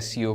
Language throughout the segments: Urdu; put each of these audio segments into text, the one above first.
SCO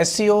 SCO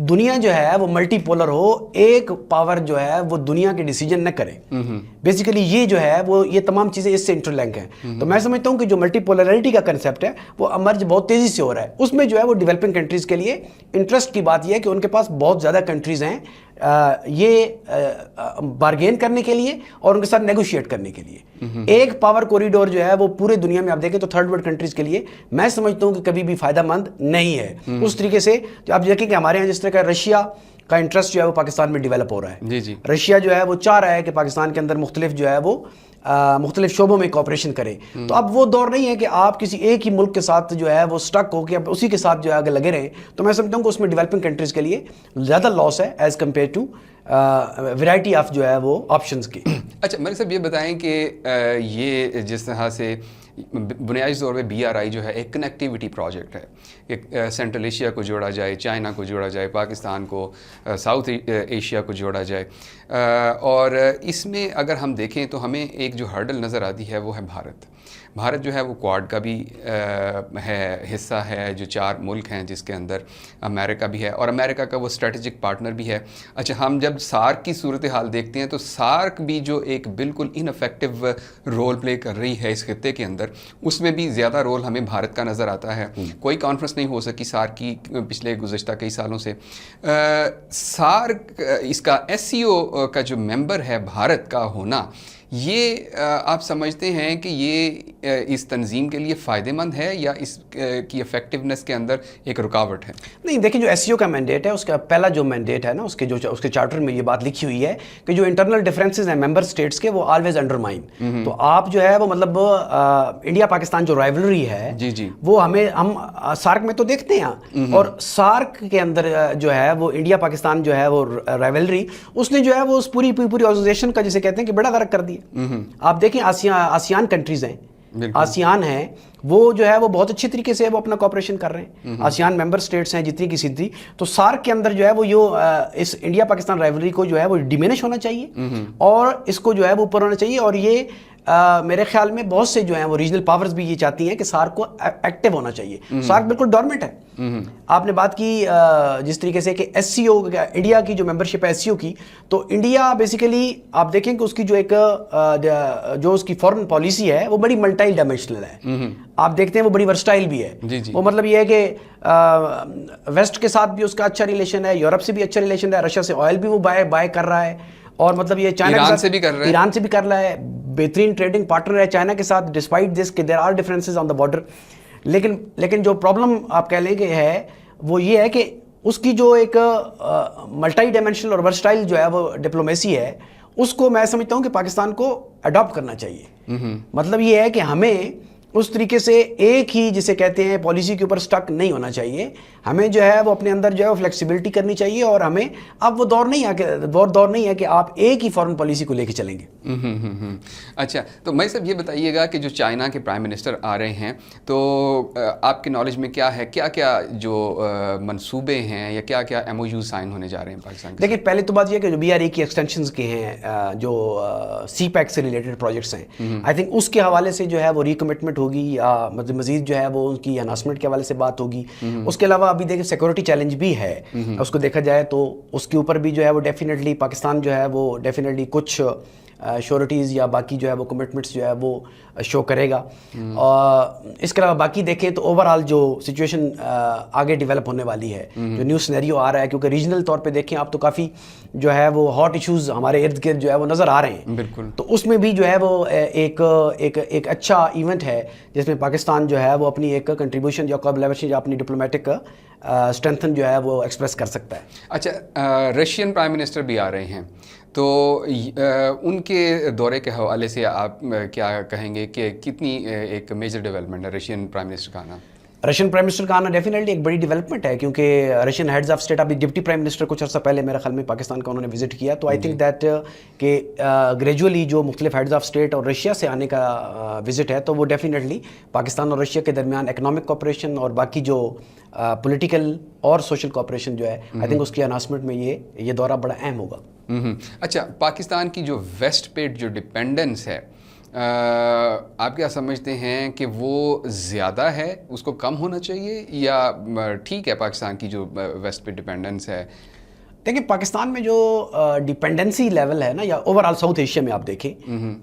دنیا جو ہے وہ ملٹی پولر ہو, ایک پاور جو ہے وہ دنیا کے ڈیسیجن نہ کرے. بیسیکلی یہ جو ہے وہ یہ تمام چیزیں اس سے انٹر لنک ہیں. تو میں سمجھتا ہوں کہ جو ملٹی پولرٹی کا کنسیپٹ ہے وہ امرج بہت تیزی سے ہو رہا ہے. اس میں جو ہے وہ ڈیولپنگ کنٹریز کے لیے انٹرسٹ کی بات یہ ہے کہ ان کے پاس بہت زیادہ کنٹریز ہیں یہ بارگین کرنے کے لیے اور ان کے ساتھ نیگوشیٹ کرنے کے لیے. ایک پاور کوریڈور جو ہے وہ پورے دنیا میں آپ دیکھیں تو تھرڈ ورلڈ کنٹریز کے لیے میں سمجھتا ہوں کہ کبھی بھی فائدہ مند نہیں ہے. اس طریقے سے جو آپ دیکھیں کہ ہمارے یہاں جس طرح کا رشیا کا انٹرسٹ جو ہے وہ پاکستان میں ڈیولپ ہو رہا ہے. رشیا جو ہے وہ چاہ رہا ہے کہ پاکستان کے اندر مختلف جو ہے وہ مختلف شعبوں میں کوآپریشن کرے. تو اب وہ دور نہیں ہے کہ آپ کسی ایک ہی ملک کے ساتھ جو ہے وہ سٹک ہو کے اب اسی کے ساتھ جو ہے اگر لگے رہیں. تو میں سمجھتا ہوں کہ اس میں ڈیولپنگ کنٹریز کے لیے زیادہ لاس ہے as compare to variety of جو ہے وہ آپشنز کی. اچھا ملک صاحب یہ بتائیں کہ یہ جس طرح سے بنیادی طور پہ BRI جو ہے ایک کنیکٹیوٹی پروجیکٹ ہے کہ سینٹرل ایشیا کو جوڑا جائے, چائنا کو جوڑا جائے, پاکستان کو, ساؤتھ ایشیا کو جوڑا جائے, اور اس میں اگر ہم دیکھیں تو ہمیں ایک جو ہرڈل نظر آتی ہے وہ ہے بھارت جو ہے وہ کوڈ کا بھی ہے حصہ ہے, جو 4 ملک ہیں جس کے اندر امریکہ بھی ہے اور امریکہ کا وہ اسٹریٹجک پارٹنر بھی ہے. اچھا ہم جب سارک کی صورتحال دیکھتے ہیں تو سارک بھی جو ایک بالکل ان افیکٹو رول پلے کر رہی ہے اس خطے کے اندر, اس میں بھی زیادہ رول ہمیں بھارت کا نظر آتا ہے. کوئی کانفرنس نہیں ہو سکی سارک کی پچھلے گزشتہ کئی سالوں سے. سارک اس کا SCO کا جو ممبر ہے بھارت کا ہونا, یہ آپ سمجھتے ہیں کہ یہ اس تنظیم کے لیے فائدہ مند ہے یا اس کی افیکٹونیس کے اندر ایک رکاوٹ ہے؟ نہیں دیکھیں, جو SCO کا مینڈیٹ ہے اس کا پہلا جو مینڈیٹ ہے نا اس کے چارٹر میں یہ بات لکھی ہوئی ہے کہ جو انٹرنل ڈفرینسز ہیں ممبر اسٹیٹس کے وہ آلویز انڈرمائن. تو آپ جو ہے وہ مطلب انڈیا پاکستان جو رائیولری ہے وہ ہم سارک میں تو دیکھتے ہیں, اور سارک کے اندر جو ہے وہ انڈیا پاکستان جو ہے وہ رائیولری اس نے جو ہے وہ اس پوری آرگنائزیشن کا جسے کہتے ہیں کہ بڑا غرق کر دیا. آپ دیکھیں آسیان کنٹریز ہیں, آسیان ہیں وہ جو ہے وہ بہت اچھے طریقے سے وہ اپنا کوآپریشن کر رہے ہیں. آسیان ممبر سٹیٹس ہیں جتنی کی سدھی. تو سارک کے اندر جو ہے وہ اس انڈیا پاکستان رائیولری کو جو ہے وہ ڈیمینش ہونا چاہیے اور اس کو جو ہے وہ اوپر ہونا چاہیے. اور یہ میرے خیال میں بہت سے جو ہیں وہ ریجنل پاورز بھی یہ چاہتی ہیں کہ سارک کو ایکٹیو ہونا چاہیے. سارک بالکل ڈورمنٹ ہے. آپ نے بات کی جس طریقے سے کہ SCO انڈیا کی جو ممبرشپ ہے SCO کی, تو انڈیا بیسیکلی آپ دیکھیں کہ اس کی جو ایک جو اس کی فورن پالیسی ہے وہ بڑی ملٹی ڈائمینشنل ہے. آپ دیکھتے ہیں وہ بڑی ورسٹائل بھی ہے. وہ مطلب یہ ہے کہ ویسٹ کے ساتھ بھی اس کا اچھا ریلیشن ہے, یورپ سے بھی اچھا ریلیشن ہے, رشیا سے آئل بھی وہ بائی کر رہا ہے, اور مطلب یہ چائنا ایران سے بھی کر رہا ہے, بہترین ٹریڈنگ پارٹنر ہے چائنا کے ساتھ ڈسپائٹ دس کہ there are differences on the border. لیکن جو پرابلم آپ کہہ لیں کہ ہے وہ یہ ہے کہ اس کی جو ایک ملٹی ڈائمینشنل اور ورسٹائل جو ہے وہ ڈپلومیسی ہے اس کو میں سمجھتا ہوں کہ پاکستان کو اڈاپٹ کرنا چاہیے. مطلب یہ ہے کہ ہمیں اس طریقے سے ایک ہی جسے کہتے ہیں پالیسی کے اوپر سٹک نہیں ہونا چاہیے. ہمیں جو ہے وہ اپنے اندر جو ہے وہ فلیکسیبلٹی کرنی چاہیے, اور ہمیں اب وہ دور نہیں ہے کہ آپ ایک ہی فورن پالیسی کو لے کے چلیں گے. اچھا تو میں صاحب یہ بتائیے گا کہ جو چائنا کے پرائم منسٹر آ رہے ہیں تو آپ کے نالج میں کیا ہے, کیا جو منصوبے ہیں یا کیا MOU سائن ہونے جا رہے ہیں پاکستان کے؟ دیکھیں پہلے تو بات یہ کہ جو BRI کی ایکسٹینشنز کے ہیں جو CPEC سے ریلیٹڈ پروجیکٹس ہیں, آئی تھنک اس کے حوالے سے جو ہے وہ ریکمٹمنٹ ہوگی یا مزید جو ہے وہ ان کی اناؤنسمنٹ کے حوالے سے بات ہوگی. اس کے علاوہ ابھی دیکھیں سیکورٹی چیلنج بھی ہے, اس کو دیکھا جائے تو اس کے اوپر بھی جو ہے وہ ڈیفینیٹلی پاکستان جو ہے وہ ڈیفینیٹلی کچھ شیورٹیز یا باقی جو ہے وہ کمٹمنٹس جو ہے وہ شو کرے گا. اور اس کے علاوہ باقی دیکھیں تو اوور آل جو سچویشن آگے ڈیولپ ہونے والی ہے, جو نیو سینیریو آ رہا ہے, کیونکہ ریجنل طور پہ دیکھیں آپ تو کافی جو ہے وہ ہاٹ ایشوز ہمارے ارد گرد جو ہے وہ نظر آ رہے ہیں. بالکل. تو اس میں بھی جو ہے وہ ایک اچھا ایونٹ ہے جس میں پاکستان جو ہے وہ اپنی ایک کنٹریبیوشن یا کولیبریشن یا اپنی ڈپلومیٹک اسٹرینتھن جو ہے وہ ایکسپریس کر سکتا ہے. اچھا رشین پرائم منسٹر بھی آ رہے ہیں تو ان کے دورے کے حوالے سے آپ کیا کہیں گے کہ کتنی ایک میجر ڈیولپمنٹ ہے رشین پرائم منسٹر کا آنا؟ رشین پرائم منسٹر کا آنا ڈیفینیٹلی ایک بڑی ڈیولپمنٹ ہے, کیونکہ رشین ہیڈز آف اسٹیٹ ابھی ڈپٹی پرائم منسٹر کچھ عرصہ پہلے میرے خیال میں پاکستان کا انہوں نے وزٹ کیا. تو آئی تھنک دیٹ کہ گریجولی جو مختلف ہیڈز آف اسٹیٹ اور رشیا سے آنے کا وزٹ ہے تو وہ ڈیفینیٹلی پاکستان اور رشیا کے درمیان اکنامک کوآپریشن اور باقی جو پولیٹیکل اور سوشل کوآپریشن جو ہے آئی تھنک اس کی اناؤنسمنٹ میں یہ دورہ بڑا اہم ہوگا. اچھا پاکستان کی جو ویسٹ پہ جو ڈپینڈنس ہے آپ کیا سمجھتے ہیں کہ وہ زیادہ ہے, اس کو کم ہونا چاہیے, یا ٹھیک ہے پاکستان کی جو ویسٹ پہ ڈپینڈنس ہے؟ دیکھیں پاکستان میں جو ڈیپینڈنسی لیول ہے نا, یا اوور آل ساؤتھ ایشیا میں آپ دیکھیں,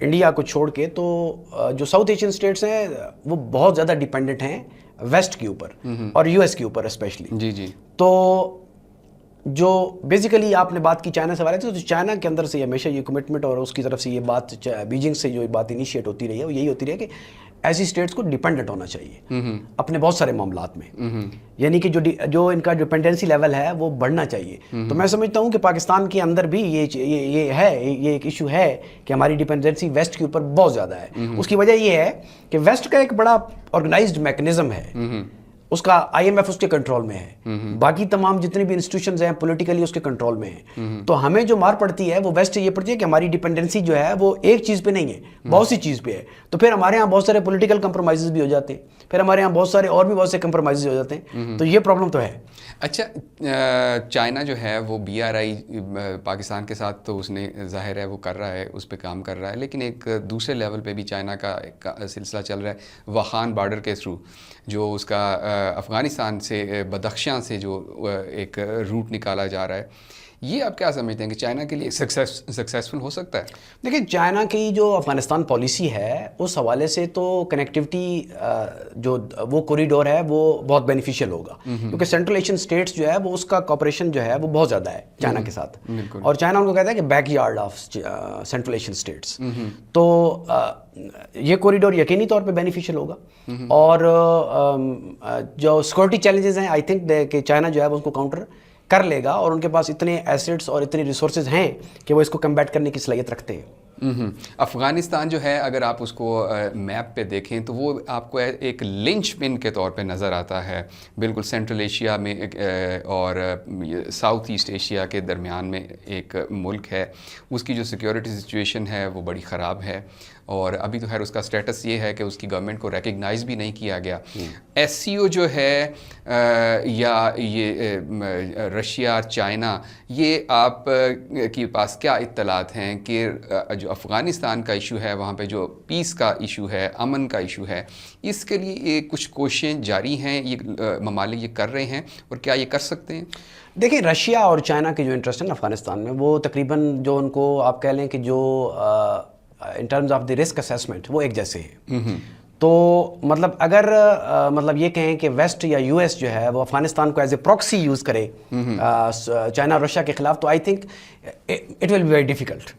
انڈیا کو چھوڑ کے, تو جو ساؤتھ ایشین اسٹیٹس ہیں وہ بہت زیادہ ڈیپینڈنٹ ہیں ویسٹ کے اوپر اور یو ایس کے اوپر اسپیشلی. جی جی. تو جو بیسیکلی آپ نے بات کی چائنا سے والے تھے, تو چائنا کے اندر سے ہمیشہ یہ کمٹمنٹ اور اس کی طرف سے یہ بات بیجنگ سے جو بات انیشیٹ ہوتی رہی ہے وہ یہی ہوتی رہی ہے کہ ایسی اسٹیٹس کو ڈیپینڈنٹ ہونا چاہیے اپنے بہت سارے معاملات میں, یعنی کہ جو ان کا ڈیپینڈنسی لیول ہے وہ بڑھنا چاہیے. تو میں سمجھتا ہوں کہ پاکستان کے اندر بھی یہ ایک ایشو ہے کہ ہماری ڈیپینڈنسی ویسٹ کے اوپر بہت زیادہ ہے. اس کی وجہ یہ ہے کہ ویسٹ کا ایک بڑا آرگنائزڈ میکنزم ہے, اس کا آئی ایم ایف اس کے کنٹرول میں ہے, باقی تمام جتنے بھی انسٹیٹیوشنز ہیں پولیٹیکلی اس کے کنٹرول میں ہیں. تو ہمیں جو مار پڑتی ہے وہ ویسٹ یہ پڑتی ہے کہ ہماری ڈیپینڈنسی جو ہے وہ ایک چیز پہ نہیں ہے, بہت سی چیز پہ ہے. تو پھر ہمارے یہاں بہت سارے پولیٹیکل کمپرومائزز بھی ہو جاتے ہیں, پھر ہمارے یہاں بہت سارے اور بھی بہت سے کمپرومائزز ہو جاتے ہیں. تو یہ پرابلم تو ہے. اچھا, چائنا جو ہے وہ بی آر آئی پاکستان کے ساتھ تو اس نے ظاہر ہے وہ کر رہا ہے, اس پہ کام کر رہا ہے, لیکن ایک دوسرے لیول پہ بھی چائنا کا سلسلہ چل رہا ہے واخان بارڈر کے تھرو, جو اس کا افغانستان سے بدخشاں سے جو ایک روٹ نکالا جا رہا ہے. یہ آپ کیا سمجھتے ہیں کہ چائنا کے لیے سکسیسفل ہو سکتا ہے؟ دیکھیں چائنا کی جو افغانستان پالیسی ہے اس حوالے سے تو کنیکٹیوٹی جو وہ کوریڈور ہے وہ بہت بینیفیشیل ہوگا, کیونکہ سینٹرل ایشین اسٹیٹس جو ہے وہ اس کا کوپریشن جو ہے وہ بہت زیادہ ہے چائنا کے ساتھ, اور چائنا ان کو کہتا ہے کہ back yard of central Asian states. تو یہ کوریڈور یقینی طور پہ بینیفیشیل ہوگا. اور جو سیکورٹی چیلنجز ہیں آئی تھنک کہ چائنا جو ہے وہ اس کو کاؤنٹر کر لے گا, اور ان کے پاس اتنے ایسٹس اور اتنے ریسورسز ہیں کہ وہ اس کو کمبیٹ کرنے کی صلاحیت رکھتے ہیں. افغانستان جو ہے اگر آپ اس کو میپ پہ دیکھیں تو وہ آپ کو ایک لنچ پن کے طور پہ نظر آتا ہے, بالکل سینٹرل ایشیا میں اور ساؤتھ ایسٹ ایشیا کے درمیان میں ایک ملک ہے. اس کی جو سیکیورٹی سچویشن ہے وہ بڑی خراب ہے, اور ابھی تو خیر اس کا سٹیٹس یہ ہے کہ اس کی گورنمنٹ کو ریکگنائز بھی نہیں کیا گیا. ایس سی او جو ہے یا یہ رشیا اور چائنا, یہ آپ کے پاس کیا اطلاعات ہیں کہ جو افغانستان کا ایشو ہے وہاں پہ جو پیس کا ایشو ہے, امن کا ایشو ہے, اس کے لیے یہ کچھ کوششیں جاری ہیں, یہ ممالک یہ کر رہے ہیں, اور کیا یہ کر سکتے ہیں؟ دیکھیں رشیا اور چائنا کے جو انٹرسٹ ہیں افغانستان میں وہ تقریباً جو ان کو آپ کہہ لیں کہ جو in terms of the risk assessment وہ ایک جیسے ہیں. تو مطلب اگر مطلب یہ کہیں کہ ویسٹ یا یو ایس جو ہے وہ افغانستان کو ایز اے پراکسی یوز کرے چائنا اور رشیا کے خلاف, تو I think it will be very difficult.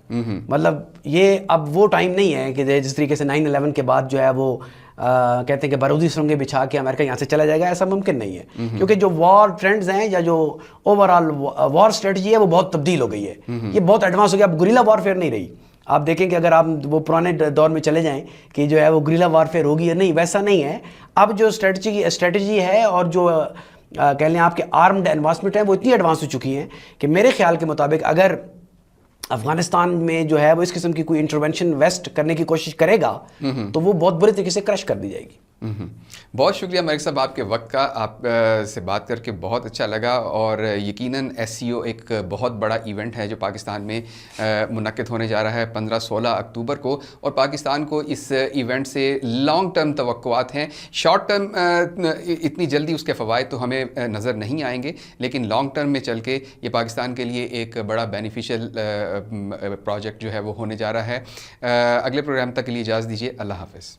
مطلب یہ اب وہ ٹائم نہیں ہے کہ جس طریقے سے 9/11 کے بعد جو ہے وہ کہتے ہیں کہ بارودی سرنگیں بچھا کے امریکہ یہاں سے چلا جائے گا, ایسا ممکن نہیں ہے. کیونکہ جو وار ٹرینڈز ہیں یا جو اوور آل وار اسٹریٹجی ہے وہ بہت تبدیل ہو گئی ہے, یہ بہت ایڈوانس ہو گیا. اب گریلا وارفیئر نہیں رہی. آپ دیکھیں کہ اگر آپ وہ پرانے دور میں چلے جائیں کہ جو ہے وہ گریلا وارفیئر ہوگی یا نہیں, ویسا نہیں ہے. اب جو اسٹریٹجی ہے اور جو کہہ لیں آپ کے آرمڈ ایڈوانسمنٹ ہیں وہ اتنی ایڈوانس ہو چکی ہیں کہ میرے خیال کے مطابق اگر افغانستان میں جو ہے وہ اس قسم کی کوئی انٹرونشن ویسٹ کرنے کی کوشش کرے گا تو وہ بہت برے طریقے سے کرش کر دی جائے گی. بہت شکریہ ملک صاحب آپ کے وقت کا, آپ سے بات کر کے بہت اچھا لگا. اور یقیناً ایس سی او ایک بہت بڑا ایونٹ ہے جو پاکستان میں منعقد ہونے جا رہا ہے 15-16 اکتوبر کو, اور پاکستان کو اس ایونٹ سے لانگ ٹرم توقعات ہیں. شارٹ ٹرم اتنی جلدی اس کے فوائد تو ہمیں نظر نہیں آئیں گے, لیکن لانگ ٹرم میں چل کے یہ پاکستان کے لیے ایک بڑا بینیفیشیل پروجیکٹ جو ہے وہ ہونے جا رہا ہے. اگلے پروگرام تک کے لیے اجازت دیجیے. اللہ حافظ.